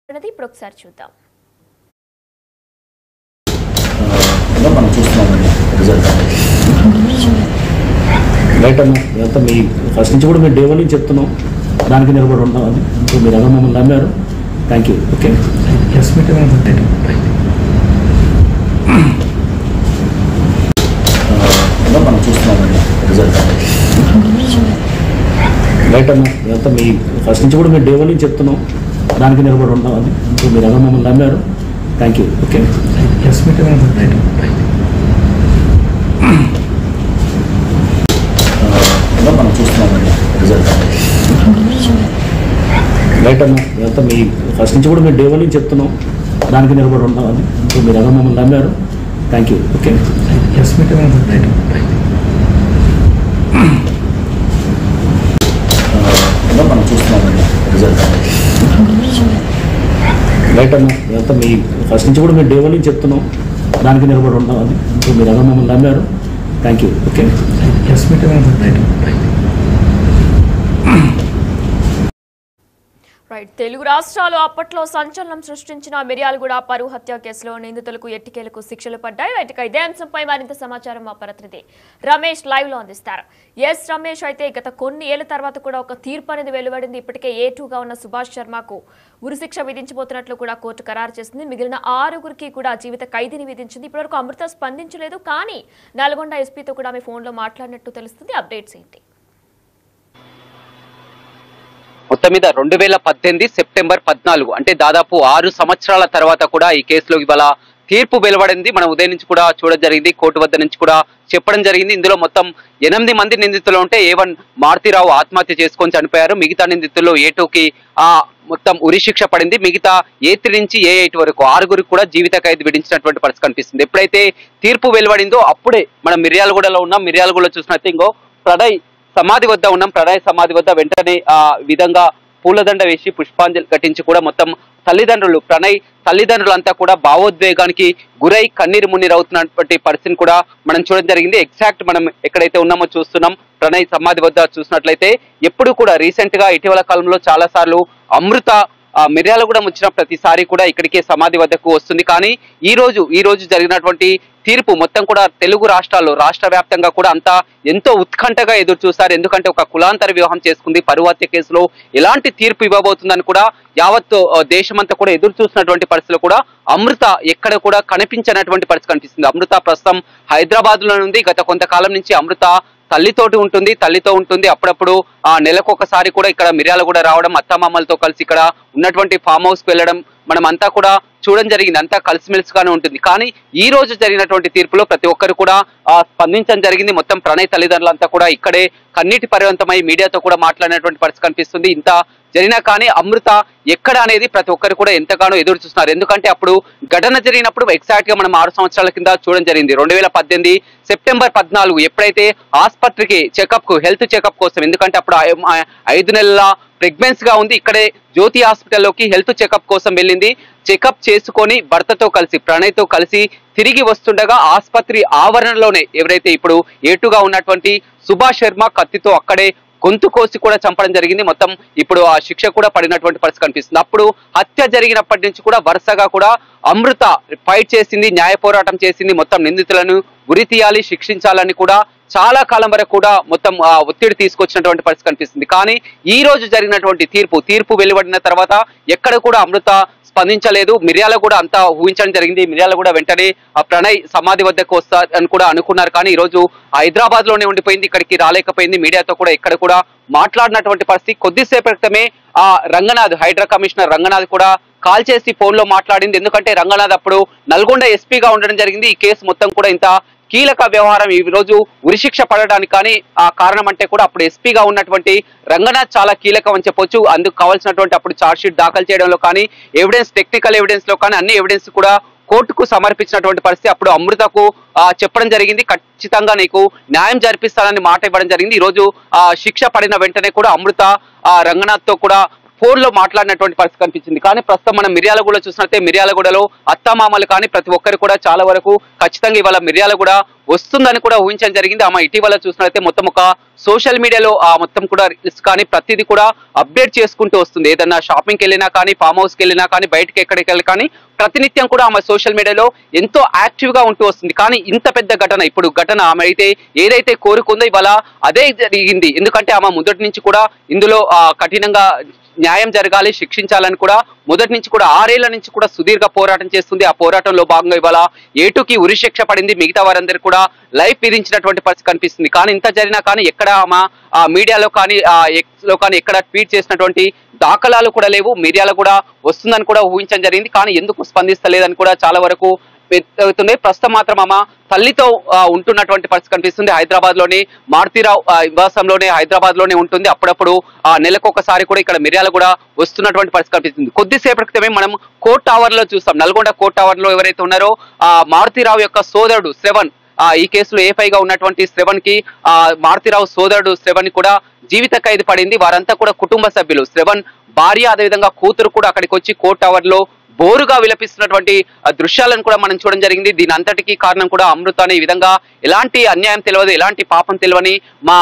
ఇప్పుడు ఒకసారి చూద్దాం. మనం చూస్తున్నామండి రిజల్ట్ రైట్ అమ్మా. ఇదంతా మీ ఫస్ట్ నుంచి కూడా మీరు డే 1 నుంచి చెప్తున్నాం, దానికి నిలబడి ఉంటాం. అది మీరు ఎలా మమ్మల్ని నమ్మారు. Thank you. ఓకే మనం చూస్తున్నామండి రిజల్ట్ రైట్ అమ్మా. ఇదంతా మీ ఫస్ట్ నుంచి కూడా మీరు డే 1 నుంచి చెప్తున్నాం, దానికి నిలబడి ఉంటాం. అది మీరు ఎలా మమ్మల్ని నమ్మారు. Thank you. ఓకే మనం చూస్తున్నామండి రిజల్ట్ రైట్ అమ్మా. ఇదంతా మీ ఫస్ట్ నుంచి కూడా మీరు డే 1 నుంచి చెప్తున్నాం, దానికి నిలబడి ఉంటాం. అది మీరు ఎలా మమ్మల్ని నమ్మారు. Thank you. ఓకే మనం చూస్తున్నామండి రిజల్ట్ రైట్ అమ్మా. ఇదంతా మీ ఫస్ట్ నుంచి కూడా మీరు డే 1 నుంచి చెప్తున్నాం, దానికి నిలబడి ఉంటాం. అది మీరు ఎలా మమ్మల్ని నమ్మారు. Thank you. Okay right. Telugu రాష్ట్రాలు అప్పట్లో సంచలనం సృష్టించిన మిర్యాలగూడ పరువు హత్య కేసులో నిందితులకు ఎట్టికేలకు శిక్షలు పడ్డాయి. రైట్. ఇదే అంశంపై మరింత సమాచారం మా ప్రతినిధి రమేష్ లైవ్ లో అందిస్తారు. ఎస్ రమేష్, అయితే గత కొన్ని ఏళ్ల తర్వాత కూడా ఒక తీర్పు అనేది వెలువడింది. ఇప్పటికే A2గా ఉన్న సుభాష్ శర్మకు ఉరిశిక్ష విధించబోతున్నట్లు కూడా కోర్టు ఖరారు చేసింది. మిగిలిన 6గురికి కూడా జీవిత ఖైదీని విధించింది. ఇప్పటివరకు అమృత స్పందించలేదు, కానీ నల్గొండ ఎస్పీతో కూడా ఆమె ఫోన్లో మాట్లాడినట్టు తెలుస్తుంది. అప్డేట్స్ ఏంటి? మొత్తం మీద 2018 సెప్టెంబర్ 14 అంటే దాదాపు 6 సంవత్సరాల తర్వాత కూడా ఈ కేసులో ఇవాళ తీర్పు వెలువడింది. మనం ఉదయం నుంచి కూడా చూడడం జరిగింది, కోర్టు వద్ద నుంచి కూడా చెప్పడం జరిగింది. ఇందులో మొత్తం 8 మంది నిందితులు ఉంటే A1 మారుతిరావు ఆత్మహత్య చేసుకొని చనిపోయారు. మిగతా నిందితుల్లో A2కి మొత్తం ఉరిశిక్ష పడింది. మిగతా A3 నుంచి A8 వరకు 6గురికి కూడా జీవిత ఖైదు విధించినటువంటి పరిస్థితి కనిపిస్తుంది. ఎప్పుడైతే తీర్పు వెలువడిందో అప్పుడే మనం మిర్యాలగూడలో ఉన్నాం. మిర్యాలగూడలో చూసినట్టు ఇంకో ప్రణయ్ సమాధి వద్ద ఉన్నాం. ప్రణయ్ సమాధి వద్ద వెంటనే విధంగా పూలదండ వేసి పుష్పాంజలి ఘటించి కూడా మొత్తం ప్రణయ్ తల్లిదండ్రులంతా కూడా భావోద్వేగానికి గురై కన్నీరు మున్నీరు అవుతున్నటువంటి పరిస్థితిని కూడా మనం చూడడం జరిగింది. ఎగ్జాక్ట్ మనం ఎక్కడైతే ఉన్నామో చూస్తున్నాం. ప్రణయ్ సమాధి వద్ద చూసినట్లయితే ఎప్పుడు కూడా రీసెంట్ గా ఇటీవల కాలంలో చాలా సార్లు అమృత మిర్యాలగూడ వచ్చిన ప్రతిసారి కూడా ఇక్కడికే సమాధి వద్దకు వస్తుంది. కానీ ఈ రోజు జరిగినటువంటి తీర్పు మొత్తం కూడా తెలుగు రాష్ట్రాల్లో రాష్ట్ర వ్యాప్తంగా కూడా అంతా ఎంతో ఉత్కంఠగా ఎదురు చూస్తారు. ఎందుకంటే ఒక కులాంతర వివాహం చేసుకుంది, పరువు హత్య కేసులో ఎలాంటి తీర్పు ఇవ్వబోతుందని కూడా యావత్ దేశమంతా కూడా ఎదురు చూసినటువంటి పరిస్థితులు కూడా అమృత ఎక్కడ కూడా కనిపించినటువంటి పరిస్థితి కనిపిస్తుంది. అమృత ప్రస్తుతం హైదరాబాద్ లో ఉంది. గత కొంతకాలం నుంచి అమృత తల్లితో ఉంటుంది. అప్పుడప్పుడు నెలకొకసారి కూడా ఇక్కడ మిర్యాలగూడ రావడం, అత్తమామలతో కలిసి ఇక్కడ ఉన్నటువంటి ఫామ్ హౌస్ కు వెళ్ళడం మనం అంతా కూడా చూడడం జరిగింది. అంతా కలిసిమెలిసిగానే ఉంటుంది. కానీ ఈ రోజు జరిగినటువంటి తీర్పులో ప్రతి ఒక్కరు కూడా స్పందించడం జరిగింది. మొత్తం ప్రణయ్ తల్లిదండ్రులంతా కూడా ఇక్కడే కన్నీటి పర్యంతమై మీడియాతో కూడా మాట్లాడినటువంటి పరిస్థితి కనిపిస్తుంది. ఇంత జరిగినా కానీ అమృత ఎక్కడ అనేది ప్రతి ఒక్కరు కూడా ఎంతగానో ఎదురు చూస్తున్నారు. ఎందుకంటే అప్పుడు ఘటన జరిగినప్పుడు ఎగ్జాక్ట్ గా మనం 6 సంవత్సరాల కింద చూడడం జరిగింది. 2018 సెప్టెంబర్ 14 ఎప్పుడైతే ఆసుపత్రికి హెల్త్ చెకప్ కోసం, ఎందుకంటే అప్పుడు 5 నెలల ప్రెగ్నెన్సీ గా ఉంది. ఇక్కడే జ్యోతి హాస్పిటల్లోకి హెల్త్ చెకప్ కోసం వెళ్ళింది. చెకప్ చేసుకొని భర్తతో కలిసి ప్రణయ్తో కలిసి తిరిగి వస్తుండగా ఆసుపత్రి ఆవరణలోనే ఎవరైతే ఇప్పుడు A2గా ఉన్నటువంటి సుభాష్ శర్మ కత్తితో అక్కడే గొంతు కోసి కూడా చంపడం జరిగింది. మొత్తం ఇప్పుడు ఆ శిక్ష కూడా పడినటువంటి పరిస్థితి కనిపిస్తుంది. అప్పుడు హత్య జరిగినప్పటి నుంచి కూడా వరుసగా కూడా అమృత ఫైట్ చేసింది, న్యాయ పోరాటం చేసింది. మొత్తం నిందితులను ఉరి తీయాలి, శిక్షించాలని కూడా చాలా కాలం వరకు కూడా మొత్తం ఒత్తిడి తీసుకొచ్చినటువంటి పరిస్థితి కనిపిస్తుంది. కానీ ఈ రోజు జరిగినటువంటి తీర్పు వెలువడిన తర్వాత ఎక్కడ కూడా అమృత స్పందించలేదు. మిర్యాలగూడ అంతా ఊహించడం జరిగింది. మిర్యాలగూడ వెంటనే ప్రణయ్ సమాధి వద్దకు వస్తారని కూడా అనుకున్నారు. కానీ ఈ రోజు హైదరాబాద్ లోనే ఉండిపోయింది, ఇక్కడికి రాలేకపోయింది. మీడియాతో కూడా ఎక్కడ కూడా మాట్లాడినటువంటి పరిస్థితి. కొద్దిసేపు క్రితమే రంగనాథ్, హైడ్రా కమిషనర్ రంగనాథ్ కూడా కాల్ చేసి ఫోన్ లో మాట్లాడింది. ఎందుకంటే రంగనాథ్ అప్పుడు నల్గొండ ఎస్పీగా ఉండడం జరిగింది. ఈ కేసు మొత్తం కూడా ఇంత కీలక వ్యవహారం ఈ రోజు ఉరిశిక్ష పడడానికి కానీ ఆ కారణం అంటే కూడా అప్పుడు ఎస్పీగా ఉన్నటువంటి రంగనాథ్ చాలా కీలకం అని చెప్పొచ్చు. అందుకు కావాల్సినటువంటి అప్పుడు ఛార్జ్ షీట్ దాఖలు చేయడంలో కానీ టెక్నికల్ ఎవిడెన్స్ లో కానీ అన్ని ఎవిడెన్స్ కూడా కోర్టుకు సమర్పించినటువంటి పరిస్థితి. అప్పుడు అమృతకు చెప్పడం జరిగింది, ఖచ్చితంగా నీకు న్యాయం జరిపిస్తానని మాట ఇవ్వడం జరిగింది. ఈ రోజు శిక్ష పడిన వెంటనే కూడా అమృత రంగనాథ్ తో కూడా ఫోన్ లో మాట్లాడినటువంటి పరిస్థితి కనిపించింది. కానీ ప్రస్తుతం మనం మిర్యాలగూడ చూసినట్లయితే మిర్యాలగూడలో అత్తమామలు కానీ ప్రతి ఒక్కరు కూడా చాలా వరకు ఖచ్చితంగా ఇవాళ మిర్యాలగూడ వస్తుందని కూడా ఊహించడం జరిగింది. ఆమె ఇటీవల చూసినట్లయితే మొత్తం ఒక సోషల్ మీడియాలో మొత్తం కూడా రీల్స్ కానీ ప్రతిదీ కూడా అప్డేట్ చేసుకుంటూ వస్తుంది. ఏదన్నా షాపింగ్కి వెళ్ళినా కానీ, ఫామ్ హౌస్కి వెళ్ళినా కానీ, బయటకి ఎక్కడికి వెళ్ళి కానీ ప్రతినిత్యం కూడా ఆమె సోషల్ మీడియాలో ఎంతో యాక్టివ్ గా ఉంటూ వస్తుంది. కానీ ఇంత పెద్ద ఘటన, ఇప్పుడు ఘటన ఆమె అయితే ఏదైతే కోరుకుందో ఇవాళ అదే జరిగింది. ఎందుకంటే ఆమె మొదటి నుంచి కూడా ఇందులో కఠినంగా న్యాయం జరగాలి, శిక్షించాలని కూడా మొదటి నుంచి కూడా 6 ఏళ్ల నుంచి కూడా సుదీర్ఘ పోరాటం చేస్తుంది. ఆ పోరాటంలో భాగంగా ఇవాళ ఏటుకి ఉరిశిక్ష పడింది. మిగతా వారందరూ కూడా లైఫ్ విధించినటువంటి పరిస్థితి కనిపిస్తుంది. కానీ ఇంత జరిగినా కానీ ఎక్కడ ఆమె మీడియాలో కానీ ఎక్స్ లో కానీ ఎక్కడ ట్వీట్ చేసినటువంటి దాఖలాలు కూడా లేవు. మీడియాలో కూడా వస్తుందని కూడా ఊహించడం జరిగింది. కానీ ఎందుకు స్పందిస్తలేదని కూడా చాలా వరకు అవుతుంది. ప్రస్తుతం మాత్రం ఆమె తల్లితో ఉంటున్నటువంటి పరిస్థితి కనిపిస్తుంది. హైదరాబాద్ లోని మారుతీరావు నివాసంలోనే హైదరాబాద్ లోనే ఉంటుంది. అప్పుడప్పుడు నెలకొకసారి కూడా ఇక్కడ మిర్యాలగూడ వస్తున్నటువంటి పరిస్థితి కనిపిస్తుంది. కొద్దిసేపటి క్రితమే మనం కోర్ట్ టవర్ లో చూస్తాం. నల్గొండ కోర్ట్ టవర్ లో ఎవరైతే ఉన్నారో మారుతీరావు యొక్క సోదరుడు శ్రవణ్, ఈ కేసులో ఏఫైగా ఉన్నటువంటి శ్రవణ్ కి మారుతీరావు సోదరుడు శ్రవణ్ కూడా జీవిత ఖైదు పడింది. వారంతా కూడా కుటుంబ సభ్యులు. శ్రవణ్ భార్య అదేవిధంగా కూతురు కూడా అక్కడికి వచ్చి కోర్ట్ టవర్ లో బోరుగా విలపిస్తున్నటువంటి దృశ్యాలను కూడా మనం చూడడం జరిగింది. దీని అంతటికీ కారణం కూడా అమృత అనే ఈ విధంగా ఎలాంటి అన్యాయం తెలియదు, ఎలాంటి పాపం తెలియని మా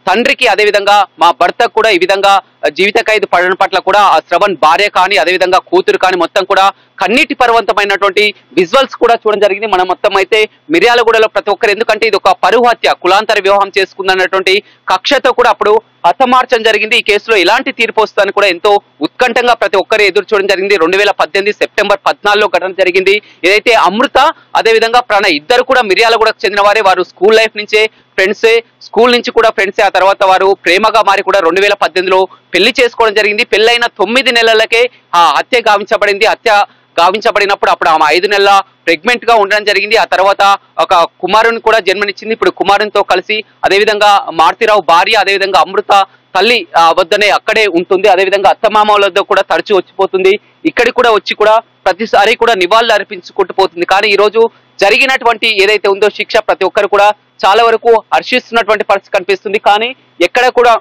తండ్రికి అదేవిధంగా మా భర్తకు కూడా ఈ విధంగా జీవిత ఖైదు పడడం పట్ల కూడా ఆ శ్రవణ్ భార్య కానీ అదేవిధంగా కూతురు కానీ మొత్తం కూడా కన్నీటి పర్వంతమైనటువంటి విజువల్స్ కూడా చూడడం జరిగింది. మనం మొత్తం అయితే మిర్యాలగూడలో ప్రతి ఒక్కరు, ఎందుకంటే ఇది ఒక పరువు హత్య, కులాంతర వివాహం చేసుకుందన్నటువంటి కక్షతో కూడా అప్పుడు హతమార్చడం జరిగింది. ఈ కేసులో ఎలాంటి తీర్పు వస్తుందని కూడా ఎంతో ఉత్కంఠంగా ప్రతి ఒక్కరు ఎదురు చూడడం జరిగింది. 2018 సెప్టెంబర్ 14 ఘటన జరిగింది. ఏదైతే అమృత అదేవిధంగా ప్రణయ్ ఇద్దరు కూడా మిర్యాలగూడకు చెందిన వారే. వారు స్కూల్ లైఫ్ నుంచే ఫ్రెండ్సే, స్కూల్ నుంచి కూడా ఫ్రెండ్సే. ఆ తర్వాత వారు ప్రేమగా మారి కూడా 2018లో పెళ్లి చేసుకోవడం జరిగింది. పెళ్ళైన 9 నెలలకే హత్య గావించబడింది. హత్య గావించబడినప్పుడు అప్పుడు ఆమె 5 నెలల ప్రెగ్నెంట్ గా ఉండడం జరిగింది. ఆ తర్వాత ఒక కుమారుని కూడా జన్మనిచ్చింది. ఇప్పుడు కుమారునితో కలిసి అదేవిధంగా మారుతీరావు భార్య అదేవిధంగా అమృత తల్లి వద్దనే అక్కడే ఉంటుంది. అదేవిధంగా అత్తమామల వద్ద కూడా తరచూ వచ్చిపోతుంది. ఇక్కడికి కూడా వచ్చి కూడా ప్రతిసారి కూడా నివాళులు అర్పించుకుంటూ పోతుంది. కానీ ఈ రోజు జరిగినటువంటి ఏదైతే ఉందో శిక్ష ప్రతి ఒక్కరు కూడా చాలా వరకు హర్షిస్తున్నటువంటి పరిస్థితి కనిపిస్తుంది. కానీ ఎక్కడ కూడా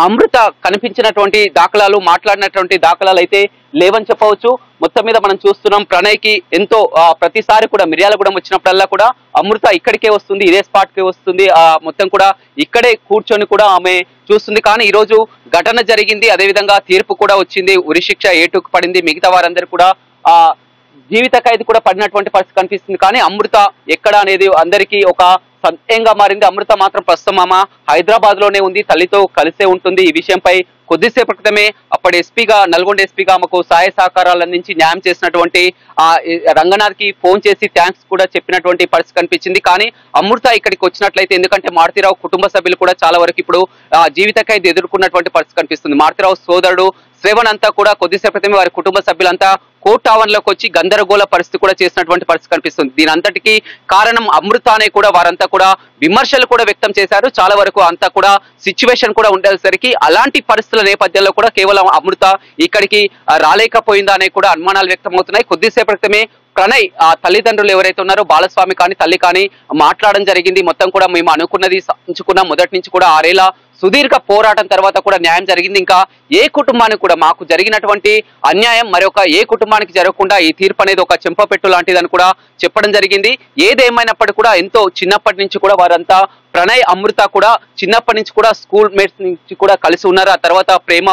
అమృత కనిపించినటువంటి దాఖలాలు, మాట్లాడినటువంటి దాఖలాలు అయితే లేవని చెప్పవచ్చు. మొత్తం మీద మనం చూస్తున్నాం ప్రణయ్కి ఎంతో ప్రతిసారి కూడా మిర్యాలగూడెం వచ్చినప్పుడల్లా కూడా అమృత ఇక్కడికే వస్తుంది, ఇదే స్పాట్ కి వస్తుంది. మొత్తం కూడా ఇక్కడే కూర్చొని కూడా ఆమె చూస్తుంది. కానీ ఈ రోజు ఘటన జరిగింది, అదేవిధంగా తీర్పు కూడా వచ్చింది, ఉరిశిక్ష ఏటుకు పడింది. మిగతా వారందరూ కూడా జీవిత ఖైదు కూడా పడినటువంటి పరిస్థితి కనిపిస్తుంది. కానీ అమృత ఎక్కడ అనేది అందరికీ ఒక సందేహంగా మారింది. అమృత మాత్రం ప్రస్తుతం ఆమె హైదరాబాద్ లోనే ఉంది, తల్లితో కలిసే ఉంటుంది. ఈ విషయంపై కొద్దిసేపటి క్రితమే అప్పటి ఎస్పీగా, నల్గొండ ఎస్పీగా ఆమెకు సహాయ సహకారాలు అందించి న్యాయం చేసినటువంటి రంగనాథ్ కి ఫోన్ చేసి థ్యాంక్స్ కూడా చెప్పినటువంటి పరిస్థితి కనిపించింది. కానీ అమృత ఇక్కడికి వచ్చినట్లయితే, ఎందుకంటే మారుతీరావు కుటుంబ సభ్యులు కూడా చాలా వరకు ఇప్పుడు జీవిత ఖైదు ఎదుర్కొన్నటువంటి పరిస్థితి కనిపిస్తుంది. మారుతీరావు సోదరుడు శ్రవణ్ అంతా కూడా కొద్దిసేపు క్రితమే వారి కుటుంబ సభ్యులంతా కోర్ట్ ఆవరణలోకి వచ్చి గందరగోళ పరిస్థితి కూడా చేసినటువంటి పరిస్థితి కనిపిస్తుంది. దీని అంతటికీ కారణం అమృత అనే కూడా వారంతా కూడా విమర్శలు కూడా వ్యక్తం చేశారు. చాలా వరకు అంతా కూడా సిచ్యువేషన్ కూడా ఉండేసరికి అలాంటి పరిస్థితుల నేపథ్యంలో కూడా కేవలం అమృత ఇక్కడికి రాలేకపోయిందా అనే కూడా అనుమానాలు వ్యక్తం అవుతున్నాయి. కొద్దిసేపటి క్రితమే ప్రణయ్ తల్లిదండ్రులు ఎవరైతే ఉన్నారో బాలస్వామి కానీ తల్లి కానీ మాట్లాడడం జరిగింది. మొత్తం కూడా మేము అనుకున్నది సాధించుకున్నాం. మొదటి నుంచి కూడా 6 ఏళ్ల సుదీర్ఘ పోరాటం తర్వాత కూడా న్యాయం జరిగింది. ఇంకా ఏ కుటుంబానికి కూడా మాకు జరిగినటువంటి అన్యాయం మరొక ఏ కుటుంబానికి జరగకుండా ఈ తీర్పు అనేది ఒక చెంపపెట్టు లాంటిదని కూడా చెప్పడం జరిగింది. ఏదేమైనప్పటికీ కూడా ఎంతో చిన్నప్పటి నుంచి కూడా వారంతా ప్రణయ్ అమృత కూడా చిన్నప్పటి నుంచి కూడా స్కూల్ మేట్స్ నుంచి కూడా కలిసి ఉన్నారు. ఆ తర్వాత ప్రేమ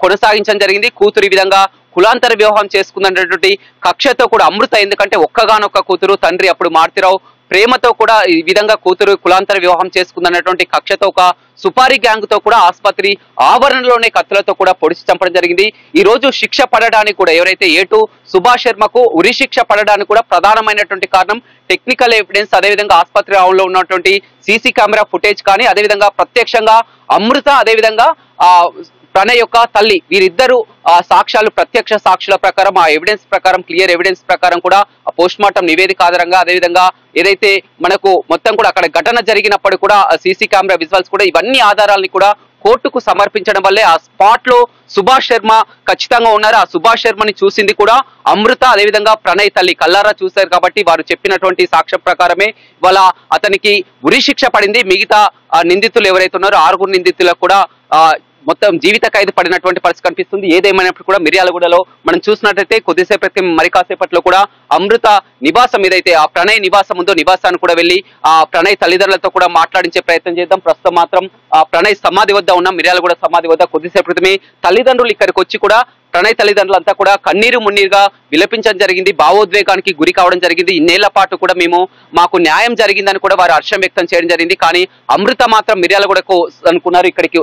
కొనసాగించడం జరిగింది. కూతురు ఈ విధంగా కులాంతర వివాహం చేసుకున్నటువంటి కక్షతో కూడా అమృత, ఎందుకంటే ఒక్కగానొక్క కూతురు, తండ్రి అప్పుడు మారుతీరావు ప్రేమతో కూడా ఈ విధంగా కూతురు కులాంతర వివాహం చేసుకుందన్నటువంటి కక్షతో ఒక సుపారీ గ్యాంగ్ తో కూడా ఆసుపత్రి ఆవరణలోనే కత్తులతో కూడా పొడిచి చంపడం జరిగింది. ఈ రోజు శిక్ష పడడానికి కూడా ఎవరైతే ఏటు సుభాష్ శర్మకు ఉరి శిక్ష పడడానికి కూడా ప్రధానమైనటువంటి కారణం టెక్నికల్ ఎవిడెన్స్, అదేవిధంగా ఆసుపత్రి ఆవరణలో ఉన్నటువంటి సీసీ కెమెరా ఫుటేజ్ కానీ, అదేవిధంగా ప్రత్యక్షంగా అమృత అదేవిధంగా ప్రణయ్ యొక్క తల్లి వీరిద్దరు సాక్ష్యాలు, ప్రత్యక్ష సాక్షుల ప్రకారం ఆ ఎవిడెన్స్ ప్రకారం, క్లియర్ ఎవిడెన్స్ ప్రకారం కూడా పోస్ట్ మార్టం నివేదిక ఆధారంగా, అదేవిధంగా ఏదైతే మనకు మొత్తం కూడా అక్కడ ఘటన జరిగినప్పుడు కూడా సీసీ కెమెరా విజువల్స్ కూడా ఇవన్నీ ఆధారాలని కూడా కోర్టుకు సమర్పించడం వల్లే ఆ స్పాట్ లో సుభాష్ శర్మ ఖచ్చితంగా ఉన్నారు. ఆ సుభాష్ శర్మని చూసింది కూడా అమృత, అదేవిధంగా ప్రణయ్ తల్లి కల్లారా చూశారు. కాబట్టి వారు చెప్పినటువంటి సాక్ష్యం ప్రకారమే ఇవాళ అతనికి ఉరి శిక్ష పడింది. మిగతా నిందితులు ఎవరైతే ఉన్నారో 6 నిందితులకు కూడా మొత్తం జీవిత ఖైదు పడినటువంటి పరిస్థితి కనిపిస్తుంది. ఏదేమైనప్పుడు కూడా మిర్యాలగూడలో మనం చూసినట్లయితే కొద్దిసేపటి మరి కాసేపట్లో కూడా అమృత నివాసం ఏదైతే ఆ ప్రణయ్ నివాసం ఉందో నివాసాన్ని కూడా వెళ్ళి ఆ ప్రణయ్ తల్లిదండ్రులతో కూడా మాట్లాడించే ప్రయత్నం చేద్దాం. ప్రస్తుతం మాత్రం ఆ ప్రణయ్ సమాధి వద్ద ఉన్న మిర్యాలగూడ సమాధి వద్ద కొద్దిసేపటి క్రితమే తల్లిదండ్రులు ఇక్కడికి వచ్చి కూడా ప్రణయ్ తల్లిదండ్రులంతా కూడా కన్నీరు మున్నీరుగా విలపించడం జరిగింది, భావోద్వేగానికి గురి కావడం జరిగింది. ఇన్నేళ్ల పాటు కూడా మాకు న్యాయం జరిగిందని కూడా వారు హర్షం వ్యక్తం చేయడం జరిగింది. కానీ అమృత మాత్రం మిర్యాలగూడకు అనుకున్నారు, ఇక్కడికి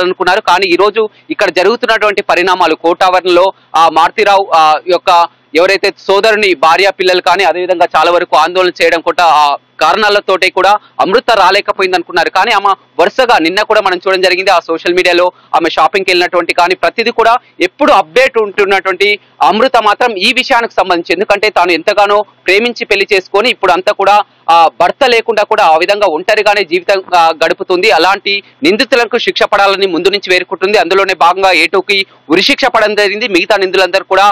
అనుకున్నారు. కానీ ఈ రోజు ఇక్కడ జరుగుతున్నటువంటి పరిణామాలు కోటావరణలో ఆ మారుతీరావు యొక్క ఎవరైతే సోదరుని భార్య పిల్లలు కానీ అదేవిధంగా చాలా వరకు ఆందోళన చేయడం కూడా ఆ కారణాలతోటి కూడా అమృత రాలేకపోయింది అనుకున్నారు. కానీ ఆమె వరుసగా నిన్న కూడా మనం చూడడం జరిగింది ఆ సోషల్ మీడియాలో ఆమె షాపింగ్కి వెళ్ళినటువంటి కానీ ప్రతిదీ కూడా ఎప్పుడు అప్డేట్ ఉంటున్నటువంటి అమృత మాత్రం ఈ విషయానికి సంబంధించి ఎందుకంటే తాను ఎంతగానో ప్రేమించి పెళ్లి చేసుకొని ఇప్పుడు అంతా కూడా భర్త లేకుండా కూడా ఆ విధంగా ఒంటరిగానే జీవితం గడుపుతుంది. అలాంటి నిందితులకు శిక్ష పడాలని ముందు నుంచి వేరుకుంటుంది. అందులోనే భాగంగా ఏటూకి ఉరిశిక్ష పడడం జరిగింది. మిగతా నిందితులందరూ కూడా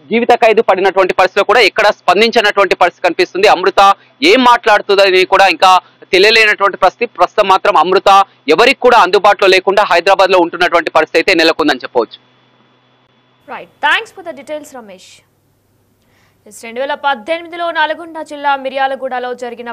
జీవిత ఖైదు పడినటువంటి పరిస్థితిలో కూడా ఎక్కడ స్పందించినటువంటి పరిస్థితి కనిపిస్తుంది. అమృత ఏం మాట్లాడుతుందని కూడా ఇంకా తెలియలేనటువంటి పరిస్థితి. ప్రస్తుతం మాత్రం అమృత ఎవరికి కూడా అందుబాటులో లేకుండా హైదరాబాద్ లో ఉంటున్నటువంటి పరిస్థితి అయితే నెలకొందని చెప్పవచ్చు. Right, thanks for the details Ramesh. 2018లో నల్గొండ జిల్లా మిర్యాలగూడలో జరిగిన